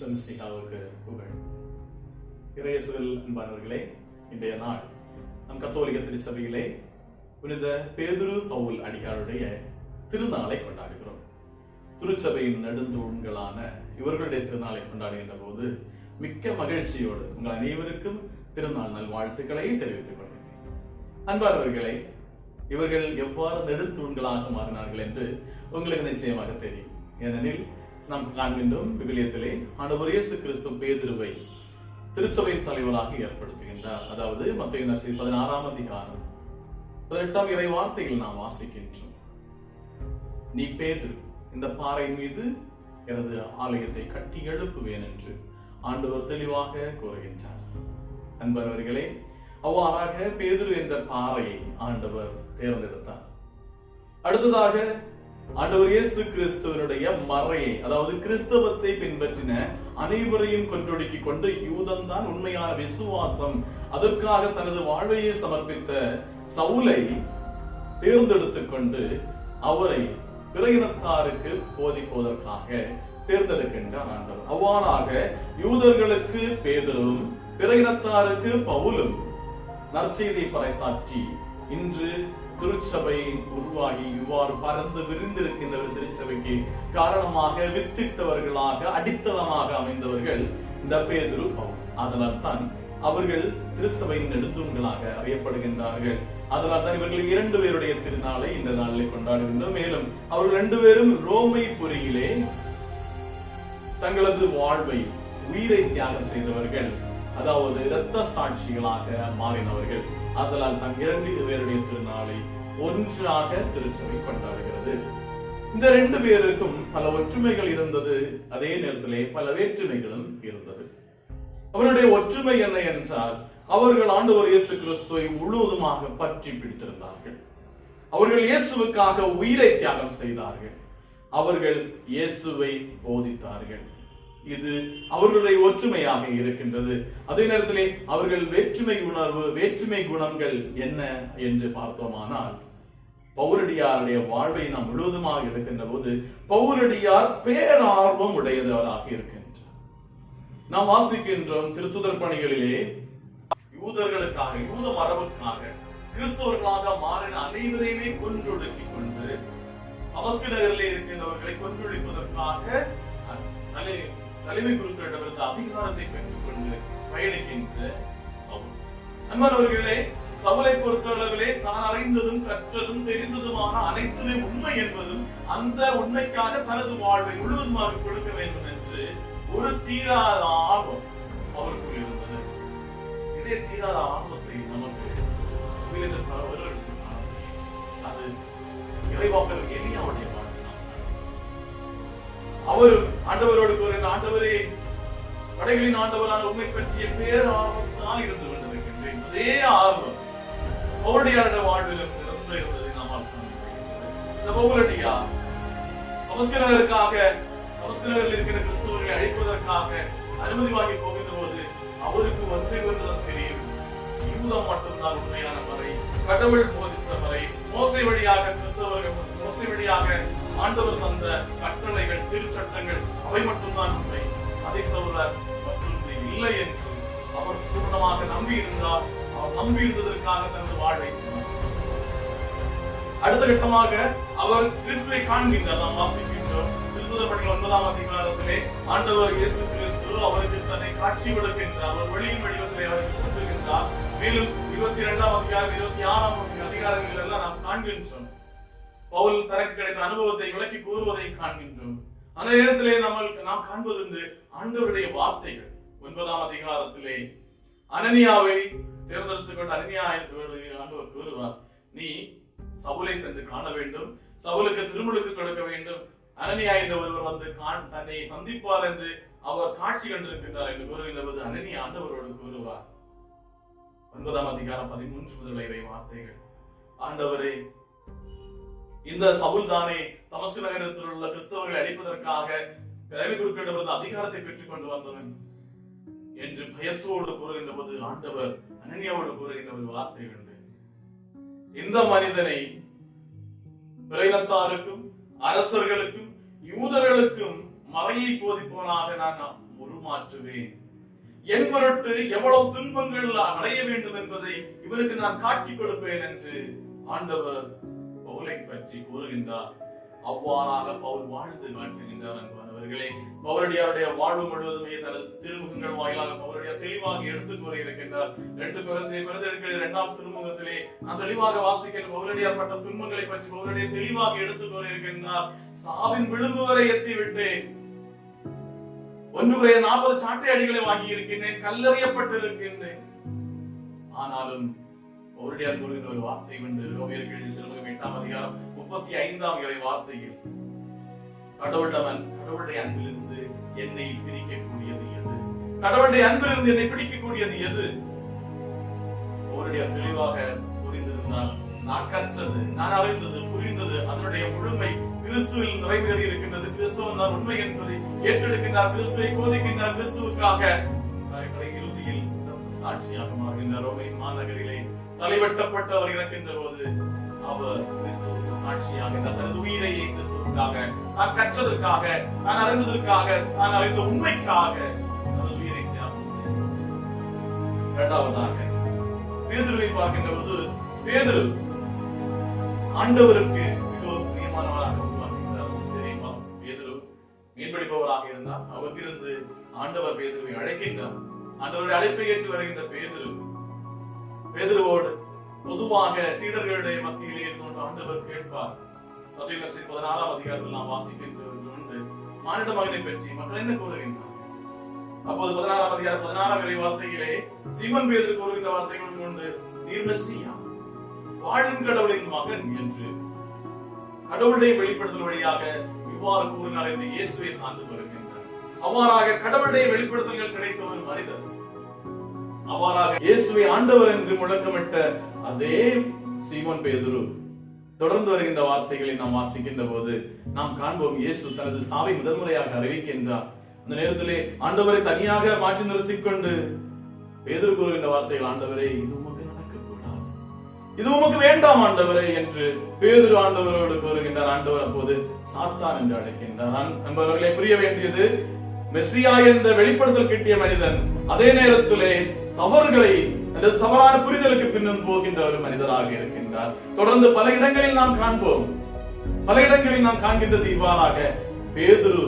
ஈஸ்வரனுக்கு புகழ். இறையேசுவில் அன்பானவர்களே, இன்றைய நாள் நம் கத்தோலிக்க திருச்சபையிலே புனித பேதுரு பவுல் அடிகாருடைய திருநாளை கொண்டாடுகிறோம். திருச்சபையின் நெடுந்தூண்களான இவர்களுடைய திருநாளை கொண்டாடுகின்ற போது மிக்க மகிழ்ச்சியோடு உங்கள் அனைவருக்கும் திருநாள் நல்வாழ்த்துக்களை தெரிவித்துக் கொள்கிறேன். அன்பானவர்களே, இவர்கள் எவ்வாறு நெடுந்தூண்களாக மாறினார்கள் என்று உங்களுக்கு நிச்சயமாக தெரியும். ஏனெனில் நாம் காண்கின்றோம், விவிலியத்திலே ஆண்டவர் இயேசு கிறிஸ்து பேதுருவை திருச்சபையின் தலைவராக ஏற்படுத்துகின்றார். அதாவது மத்தேயு நற்செய்தி 16ஆம் அதிகாரம் 18ஆம் இறை வார்த்தையில் நாம் வாசிக்கின்றோம். நீ பேதுரு, இந்த பாறை மீது எனது ஆலயத்தை கட்டி எழுப்புவேன் என்று ஆண்டவர் தெளிவாக கூறுகின்றார். அன்பர்களே, அவ்வாறாக பேதுரு என்ற பாறையை ஆண்டவர் தேர்ந்தெடுத்தார். அடுத்ததாக ஆண்டவர் இயேசு கிறிஸ்துவனுடைய மறையை, அதாவது கிறிஸ்தவத்தை பின்பற்றின அனைவரையும் கொன்றொடுக்கிக் கொண்டு யூதன் தான் உண்மையான விசுவாசம், அதற்காக தனது வாழ்வையை சமர்ப்பித்த சவுலை தேர்ந்தெடுத்துக் கொண்டு அவரை பிற இனத்தாருக்கு போதிப்பதற்காக தேர்ந்தெடுக்கின்றார் ஆண்டவர். அவ்வாறாக யூதர்களுக்கு பேதுருவும் பிற இனத்தாருக்கு பவுலும் நற்செய்தியை பறைசாற்றி இன்று திருச்சபை உருவாகி இவ்வாறு பறந்து விரிந்திருக்கின்ற திருச்சபைக்கு காரணமாக வித்திட்டவர்களாக அடித்தளமாக அமைந்தவர்கள் இந்த பேதுரு பவுல். அதனால் தான் அவர்கள் திருச்சபையின் நெடுந்தூண்களாக அறியப்படுகின்றார்கள். அதனால் தான் இவர்கள் 2 பேருடைய திருநாளை இந்த நாளில் கொண்டாடுகின்றோம். மேலும் அவர்கள் 2 பேரும் ரோமை புரியிலே தங்களது வாழ்வை, உயிரை தியாகம் செய்தவர்கள், அதாவது இரத்த சாட்சிகளாக மாறினவர்கள். அதனால் தான் 2 பேருடைய திருநாளை ஒன்றாக திருச்சபை கொண்டாடுகிறது. இந்த 2 பேருக்கும் பல ஒற்றுமைகள் இருந்தது, அதே நேரத்திலே பல வேற்றுமைகளும் இருந்தது. அவருடைய ஒற்றுமை என்ன என்றால், அவர்கள் ஆண்டவர் இயேசு கிறிஸ்துவை முழுவதுமாக பற்றி பிடித்திருந்தார்கள். அவர்கள் இயேசுவுக்காக உயிரை தியாகம் செய்தார்கள். அவர்கள் இயேசுவை போதித்தார்கள். இது அவர்களுடைய ஒற்றுமையாக இருக்கின்றது. அதே நேரத்திலே அவர்கள் வேற்றுமை உணர்வு, வேற்றுமை குணங்கள் என்ன என்று பார்த்தோமானால், பவுலடியாருடைய வாழ்வை நாம் முழுவதுமாக எடுக்கின்ற போது பவுலடியார் பேரார்வம் உடையவராக இருக்கின்றார். நாம் வாசிக்கின்றோம் திருத்துதர் பணிகளிலே யூதர்களுக்காக, யூத மரபுக்காக கிறிஸ்தவர்களாக மாறின அனைவரையுமே கொன்றொடுக்கிக் கொண்டு தமஸ்கு நகரிலே இருக்கின்றவர்களை கொன்றொழிப்பதற்காக தலைமை குருக்களிடமிருந்து அதிகாரத்தை பெற்றுக் கொண்டு பயணிக்கின்ற சவுல். அன்பானவர்களே, சவுலை பொறுத்தளவிலே தான் அறிந்ததும் கற்றதும் தெரிந்ததுமான அனைத்துமே உண்மை என்பதும் அந்த உண்மைக்காக தனது வாழ்வை முழுவதுமாக கொடுக்க வேண்டும் என்று ஒரு தீராத ஆர்வம் அவருக்குள் இருந்தது. இதே தீராத ஆர்வத்தை நமக்கு அது இறைவாக்கர் எலியாவுடைய வாழ்க்கை. அவர் ஆண்டவரோடு கூறின, ஆண்டவரே, படைகளின் ஆண்டவரான உண்மை பற்றிய பேரார்வத்தால் இருந்து கொண்டிருக்கின்றேன். அதே ஆர்வம் பவுலடியாருடைய வாழ்விலும் நிரம்ப இருந்ததை நாம் இந்த பவுலடியார் தமஸ்கு இருக்கிற கிறிஸ்தவர்களை அழிப்பதற்காக அனுமதி வாங்கி போகின்ற போது அவருக்கு ஒன்றை ஒன்றுதான் தெரியும், யூதம் மட்டும்தான் உண்மையான மறை, கடவுள் போதித்த மறை, மோசை வழியாக கிறிஸ்தவர்கள், மோசை வழியாக ஆண்டவர் தந்த கட்டளைகள், திருச்சட்டங்கள், அவை மட்டும்தான் உண்மை, அதை தவிர மற்றொன்று இல்லை என்று அவர் பூர்ணமாக நம்பி இருந்தார். அவர் நம்பி இருந்ததற்காக தனது வாழ்வை சொன்னார். அடுத்த கட்டமாக அவர் கிறிஸ்துவை காண்கின்றார். நாம் வாசிக்கின்றோம் திருத்துதர் பணிகள் 9ஆம் அதிகாரத்திலே ஆண்டவர் இயேசு கிறிஸ்து அவருக்கு தன்னை காட்சி கொடுக்கின்றார். அவர் ஒளியின் வடிவத்திலே அவருக்கு கொடுக்கின்றார். மேலும் 22ஆம் அதிகாரம் 26ஆம் அதிகாரங்கள் எல்லாம் நாம் காண்கின்றோம். பவுல் தனக்கு கிடைத்த அனுபவத்தை விளக்கி கூறுவதை காண்கின்றோம். அந்த நேரத்திலே நாம் காண்பது ஆண்டவருடைய வார்த்தைகள். 9ஆம் அதிகாரத்திலே அனனியாவை தேர்ந்தெடுத்துக் கொண்டு அனனியா ஆண்டவர் கூறுவார், நீ சவுலை சென்று காண வேண்டும், சவுலுக்கு திருமுழுக்கு கொடுக்க வேண்டும். அனனியா என்ற ஒருவர் வந்து தன்னை சந்திப்பார் என்று அவர் காட்சி கண்டிருக்கின்றார் என்று கூறுகின்ற போது அனனியா ஆண்டவரோடு கூறுவார். 9ஆம் அதிகாரம் 13 முதல் இறை வார்த்தைகள், ஆண்டவரே, இந்த சவுல் தானே தமஸ்கு நகரத்தில் உள்ள கிறிஸ்தவர்களை அழிப்பதற்காக தலைமை குருக்களிடமிருந்து அதிகாரத்தை பெற்றுக் கொண்டு வந்தவன் என்று பயத்தோடு கூறுகின்ற போது ஆண்டவர் அனனியாவோடு கூறுகின்ற ஒரு வார்த்தை உண்டு, இந்த மனிதனை பிற இனத்தாருக்கும் அரசர்களுக்கும் யூதர்களுக்கும் மறையை போதிப்பவனாக நான் உருமாற்றுவேன். என் பொருட்டு எவ்வளவு துன்பங்கள் அடைய வேண்டும் என்பதை இவருக்கு நான் காட்டிக் கொடுப்பேன் என்று ஆண்டவர் பவுலை பற்றி கூறுகின்றார். அவ்வாறாக பவுல் வாழ்ந்து காட்டுகின்றார். அன்பானவர்களே, பவுலடியாருடைய வாழ்வு முழுவதுமே தனது திருமுகங்கள் வாயிலாக பவுலடியார் தெளிவாக எடுத்துக் கூற இருக்கின்றார். 2 கொரிந்தியர் 2ஆம் திருமுகத்திலே நான் தெளிவாக வாசிக்கின்ற பவுலடியார் பட்ட துன்பங்களை பற்றி பவுலடியார் தெளிவாக எடுத்துக் கூற இருக்கின்றார். சாவின் விளிம்பு வரை எத்தி விட்டேன், 140 சாட்டை அடிகளை வாங்கி இருக்கின்றேன், கல்லறியப்பட்டு இருக்கின்றேன். ஆனாலும் பவுலடியார் கூறுகின்ற ஒரு வார்த்தை உண்டு. ரோமேயருக்கு எழுதிய திருமுகம் 8ஆம் அதிகாரம் 35ஆம் இறை வார்த்தையில், கடவுளுடைய அன்பிலிருந்து என்னை பிரிக்கக்கூடியது எது? கடவுளுடைய அன்பிலிருந்து என்னை பிடிக்கக்கூடியது எது? பவுலடியார் தெளிவாக புரிந்திருந்தார். நான் கற்றது, நான் அறிந்தது, புரிந்தது, அதனுடைய முழுமை கிறிஸ்துவில் நிறைவேறி இருக்கின்றது. கிறிஸ்துவன் தான் உண்மை என்பதை ஏற்றெடுக்கின்றார். கிறிஸ்துவை போதிக்கின்றார். கிறிஸ்துவுக்காக இறுதியில் சாட்சியாக மாறுகின்றார். ரோமை மாநகரிலே தலைவெட்டப்பட்டு அவர் இறக்கின்ற போது அவர் கிறிஸ்துவுக்கு சாட்சியாக தனது உயிரையே கிறிஸ்துவுக்காக, தான் கற்றதற்காக, தான் அறிந்ததற்காக, தான் அறிந்த உண்மைக்காக தனது உயிரை தியாகம் செய்தார். இரண்டாவதாக பேதுருவை பார்க்கின்ற போது, பேதுரு ஆண்டவருக்கு மிகவும் பிரியமானவராக உருவாக்குகிறார். தெரியுமா? பேதுரு மீன்பிடிப்பவராக இருந்தார். அவரிருந்து ஆண்டவர் பேதுருவை அழைக்கின்றார். ஆண்டவருடைய அழைப்பை ஏற்று வருகின்ற பேதுருவோடு பொதுவாக சீடர்களுடைய மத்தியிலே இருந்து ஆண்டவர் கேட்பார். 16ஆம் அதிகாரத்தில் நாம் வாசிக்கின்ற ஒன்று, மானிட மகனை பற்றி மக்கள் என்ன கூறுகின்றார்? அப்போது 16ஆம் அதிகாரம் 16ஆம் இறை வார்த்தையிலே சீமோன் பேதுரு கூறுகின்ற வார்த்தைகள் உண்டு, நீர் மெசியா, வாழும் கடவுளின் மகன் என்று கடவுளுடைய வெளிப்படுத்தல் வழியாக இவ்வாறு கூறினார் என்று இயேசுவை சார்ந்து வருகின்றார். அவ்வாறாக கடவுளுடைய வெளிப்படுத்தல்கள் கிடைத்த ஒரு மனிதர், அவ்வாறாக இயேசுவை ஆண்டவர் என்று முழக்கமிட்ட அதே சீமோன் பேதுரு தொடர்ந்து வருகின்ற வார்த்தைகளை நாம் வாசிக்கின்ற போது நாம் காண்போம், இயேசு தனது சாவை முதன்முறையாக அறிவிக்கின்றார். அந்த நேரத்திலே ஆண்டவரை தனியாக மாற்றி நிறுத்திக் கொண்டு பேதுரு கூறுகின்ற வார்த்தைகள், ஆண்டவரே இது உமக்கு நடக்கக்கூடாது, இது உமக்கு வேண்டாம் ஆண்டவரே என்று பேதுரு ஆண்டவரோடு கூறுகின்றார். ஆண்டவர் அப்போது சாத்தான் என்று அழைக்கின்றார். நண்பர்களே, புரிய வேண்டியது, மெசியா என்ற வெளிப்படுத்தல் கிட்டிய மனிதன் அதே நேரத்திலே தவறுகளை, தவறான புரிதலுக்கு பின்னும் போகின்ற ஒரு மனிதராக இருக்கின்றார். தொடர்ந்து பல இடங்களில் நாம் காண்போம். பல இடங்களில் நாம் காண்கின்றது இவ்வாறாக பேதுரு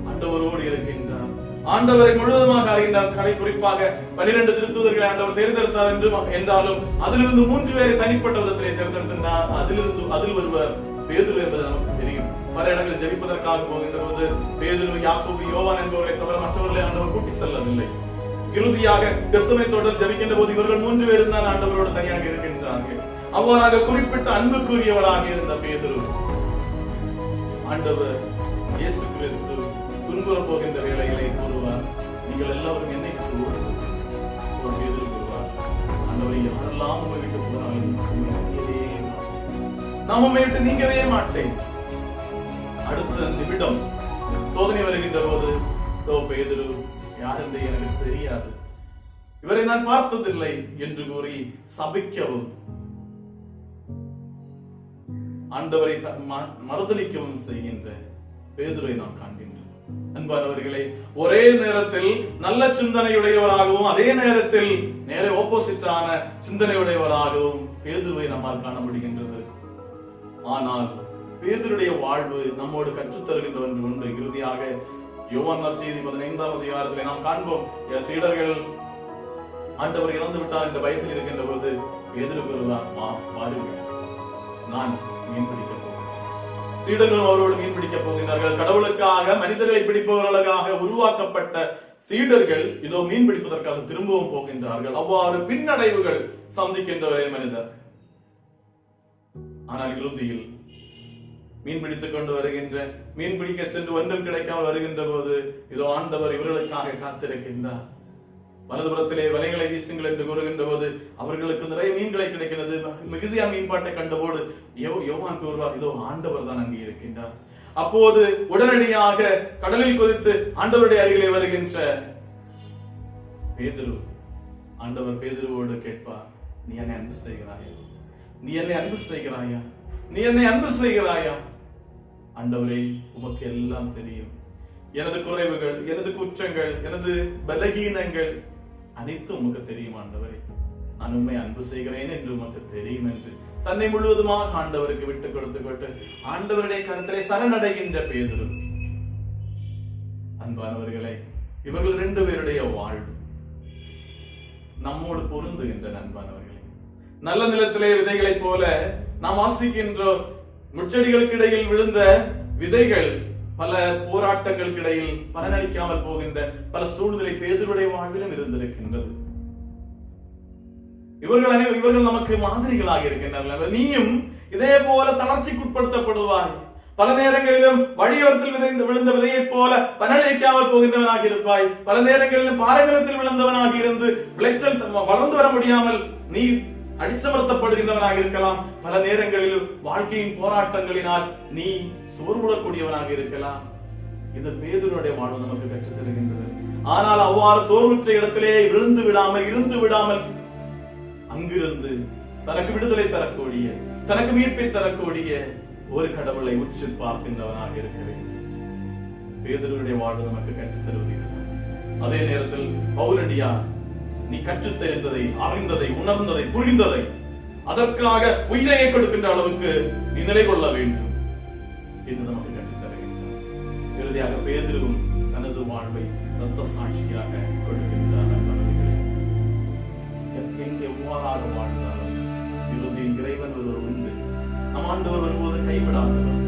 ஆண்டவரோடு இருக்கின்றார். ஆண்டவரை முழுவதுமாக அறிகின்றார். கடை குறிப்பாக 12 திருத்தூதர்களை ஆண்டவர் தேர்ந்தெடுத்தார் என்றாலும் அதிலிருந்து 3 பேரை தனிப்பட்ட விதத்திலே தேர்ந்தெடுத்தார். அதில் ஒருவர் பேதுரு என்பது நமக்கு தெரியும். பல இடங்களில் ஜெபிப்பதற்காக போகின்ற போது பேதுரு, யாக்கோபு, யோவான் என்பவர்களை தவிர மற்றவர்களை ஆண்டவர் கூட்டி செல்லவில்லை. இறுதியாக கெத்செமனே தோட்டத்தில் ஜெபிக்கின்ற போது இவர்கள் 3 பேரும் தான் ஆண்டவரோடு தனியாக இருக்கின்றார்கள். அவ்வாறாக குறிப்பிட்ட அன்புக்குரியவராக இருந்த பேதுரு ஆண்டவர் இயேசு கிறிஸ்து துன்புற போகின்ற வேளைகளை கூறுவார், நீங்கள் எல்லாரும் என்னை கூறுவார். பேதுரு கூறுவார், ஆண்டவரை யாரெல்லாம் உண்மை விட்டு போனாலும் நான் உண்மை விட்டு நீங்கவே மாட்டேன். அடுத்த நிமிடம் சோதனை வருகின்ற போது, பேதுரு யார் என்று எனக்கு தெரியாது, இவரை நான் பார்த்ததில்லை என்று கூறி சபிக்கவும் ஆண்டவரை மறுதலிக்கவும் செய்கின்ற பேதுரை நாம் காண்கின்றோம். அன்பானவர்களே, ஒரே நேரத்தில் நல்ல சிந்தனையுடையவராகவும் அதே நேரத்தில் நேரே ஆப்போசிட்டான சிந்தனையுடையவராகவும் பேதுருவை நம்மால் காண முடிகின்றது. ஆனால் பேதுருடைய வாழ்வு நம்மோடு கற்றுத்தருகின்ற ஒன்று உண்டு. இறுதியாக யோவான் நற்செய்தி 15ஆம் அதிகாரத்தில் நாம் காண்போம், சீடர்கள் ஆண்டவர் இறந்து விட்டார் என்ற பயத்தில் இருக்கின்ற போது பேதுரு கூறுவார், வாருங்கள், நான் மீன் பிடிக்க போகிறேன். சீடர்களும் அவரோடு மீன் பிடிக்க போகின்றார்கள். கடவுளுக்காக, மனிதர்களை பிடிப்பவர்களுக்காக உருவாக்கப்பட்ட சீடர்கள் இதோ மீன் பிடிப்பதற்காக திரும்பவும் போகின்றார்கள். அவ்வாறு பின்னடைவுகள் சந்திக்கின்ற ஒரே மனிதர். ஆனால் இறுதியில் மீன் பிடித்துக் கொண்டு வருகின்ற, மீன் பிடிக்க சென்று ஒன்றும் கிடைக்காமல் வருகின்ற போது இதோ ஆண்டவர் இவர்களுக்காக காத்திருக்கின்றார். வலதுபுறத்திலே வலைகளை வீசுங்கள் என்று கூறுகின்ற போது அவர்களுக்கு நிறைய மீன்களை கிடைக்கிறது. மிகுதியா மீன்பாட்டை கண்டபோது யோவான் கூறுவார், இதோ ஆண்டவர் தான் அங்கே இருக்கின்றார். அப்போது உடனடியாக கடலில் குதித்து ஆண்டவருடைய அருகிலே வருகின்ற பேதுரு, ஆண்டவர் பேதுருவோடு கேட்பார், நீ என்னை அன்பு செய்கிறாயா? நீ என்னை அன்பு செய்கிறாயா? நீ என்னை அன்பு செய்கிறாயா? ஆண்டவரே, உமக்கு எல்லாம் தெரியும். எனது குறைவுகள், எனது குற்றங்கள், எனது பலகீனங்கள் அனைத்தும் உமக்கு தெரியும் ஆண்டவரே. நான் உண்மை அன்பு செய்கிறேன் என்று உமக்கு தெரியும் என்று தன்னை முழுவதுமாக ஆண்டவருக்கு விட்டுக் கொடுத்துக்கொண்டு ஆண்டவருடைய கருத்திலே சரணடைகின்ற பேதுரு. அன்பானவர்களே, இவர்கள் 2 பேருடைய வாழ்வு நம்மோடு பொருந்துகின்ற அன்பானவர்களே. நல்ல நிலத்திலே விதைகளைப் போல நாம் வாசிக்கின்ற முச்செடிகளுக்கு இடையில் விழுந்த விதைகள் பல போராட்டங்களுக்கு இடையில் பலனளிக்காமல் போகின்ற பல சூழ்நிலை பேதுருடைய வாழ்விலும் இருந்திருக்கின்றது. இவர்கள் நமக்கு மாதிரிகளாக இருக்கின்றனர். நீயும் இதே போல தளர்ச்சிக்குட்படுத்தப்படுவாய். பல நேரங்களிலும் வழியோரத்தில் விழுந்த விதையைப் போல பலனளிக்காமல் போகின்றவனாக இருப்பாய். பல நேரங்களிலும் பாலைநிலத்தில் விழுந்தவனாக இருந்து விளைச்சல் வளர்ந்து வர முடியாமல் நீ அடிச்சமர்த்தப்படுகின்றவனாக இருக்கலாம். பல நேரங்களிலும் வாழ்க்கையின் போராட்டங்களினால் நீ சோர்வுடக்கூடியவனாக இருக்கலாம். இது பேதுருடைய வாழ்வு நமக்கு கற்றுத் தருகின்றது. ஆனால் அவ்வாறு சோர்வுற்ற இடத்திலே விழுந்து விடாமல் இருந்து விடாமல் அங்கிருந்து தனக்கு விடுதலை தரக்கூடிய, தனக்கு மீட்பை தரக்கூடிய ஒரு கடவுளை உற்று பார்க்கின்றவனாக இருக்கிறேன். பேதுருடைய வாழ்வு நமக்கு கற்றுத் தருவதில்லை. அதே நேரத்தில் பவுலடியார் நீ கற்றுத் தெரிந்ததை, அறிந்ததை, உணர்ந்ததை, புரிந்ததை அதற்காக உயிரையை கொடுக்கின்ற அளவுக்கு நீ நிலை கொள்ள வேண்டும் என்று நமக்கு கற்றுத் தருகின்றார். இறுதியாக பேதுருவும் தனது வாழ்வை இரத்த சாட்சியாக கொடுக்கின்றார். எவ்வாறாக வாழ்ந்தாலும் இறுதியில் இறைவன் ஒருவர் உண்டு. நம் ஆண்டவர் வரும்போது கைவிடாதவர்,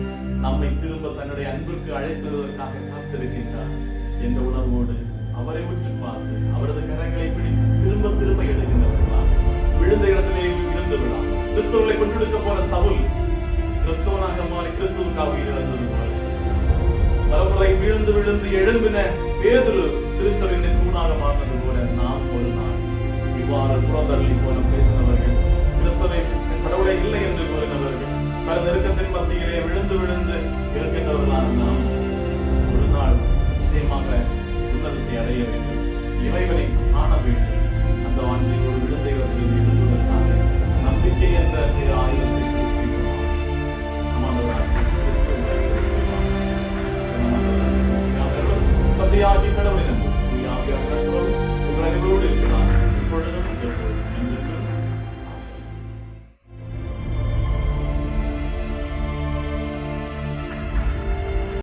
நம்மை திரும்ப தன்னுடைய அன்பிற்கு அழைத்துவதற்காக காத்திருக்கின்றார் என்ற உணர்வோடு அவரை உற்று பார்த்து அவரது கரங்களை பிடித்து திரும்ப திரும்ப எழுகின்றவர்களால் விழுந்த இடத்திலே இருந்து விடாம். கிறிஸ்தவர்களை கொண்டெடுக்க போற சவுல் கிறிஸ்தவனாக மாறி கிறிஸ்துவுக்காக உயிரிழந்தது போல பலமுறை விழுந்து விழுந்து எழும்பின பேதுரு திருச்சபையின் தூணாக மாறினது போல நாம் ஒரு நாள் இவ்வாறு புறந்தள்ளி போல பேசினவர்கள், கிறிஸ்தவை கடவுளை இல்லை என்று கூறினவர்கள், பல நெருக்கத்தின் மத்தியிலே விழுந்து விழுந்து இருக்கின்றவர்களான நாம் ஒரு நாள் நிச்சயமாக உன்னதத்தை அடைய வேண்டும், இறைவனை காண வேண்டும். அந்த வாஞ்சையோடு விழுந்த இடத்தில் எழுந்துவதற்காக நம்பிக்கை என்ற ஆயுதத்தை கடவுளை நம்பும் இருக்கிறார் இப்பொழுதும் எப்பொழுதும் என்று